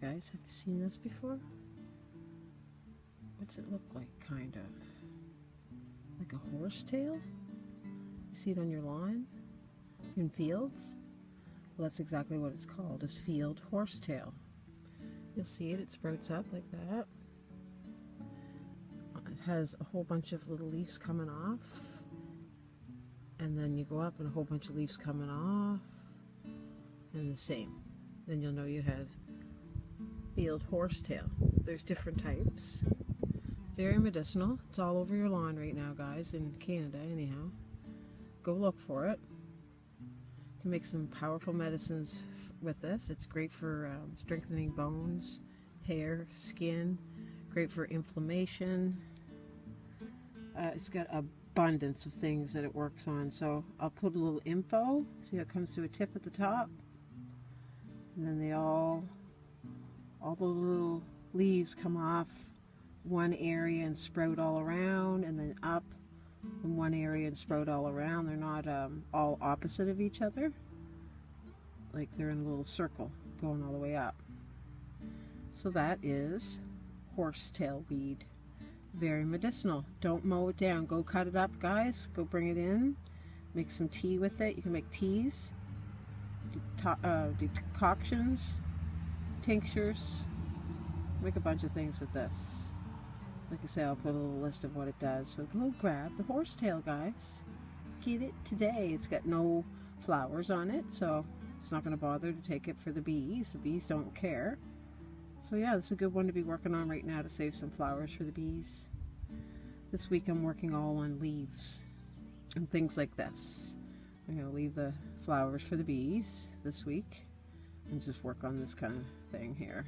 Guys, have you seen this before? What's it look like, kind of? Like a horsetail? You see it on your lawn? In fields? Well, that's exactly what it's called, is field horsetail. You'll see it, it sprouts up like that. It has a whole bunch of little leaves coming off. And then you go up and a whole bunch of leaves coming off. And the same. Then you'll know you have field horsetail. There's different types. Very medicinal. It's all over your lawn right now, guys, in Canada anyhow. Go look for it. You can make some powerful medicines with this. It's great for strengthening bones, hair, skin. Great for inflammation. It's got abundance of things that it works on. So I'll put a little info. See how it comes to a tip at the top? And then all the little leaves come off one area and sprout all around, and then up in one area and sprout all around. They're not all opposite of each other. Like they're in a little circle going all the way up. So that is horsetail weed. Very medicinal. Don't mow it down. Go cut it up, guys. Go bring it in. Make some tea with it. You can make teas, decoctions, tinctures. Make a bunch of things with this. Like I say, I'll put a little list of what it does. So go grab the horsetail, guys. Get it today. It's got no flowers on it, so it's not going to bother to take it for the bees. The bees don't care. So yeah, this is a good one to be working on right now to save some flowers for the bees. This week I'm working all on leaves and things like this. I'm going to leave the flowers for the bees this week and just work on this kind of thing here.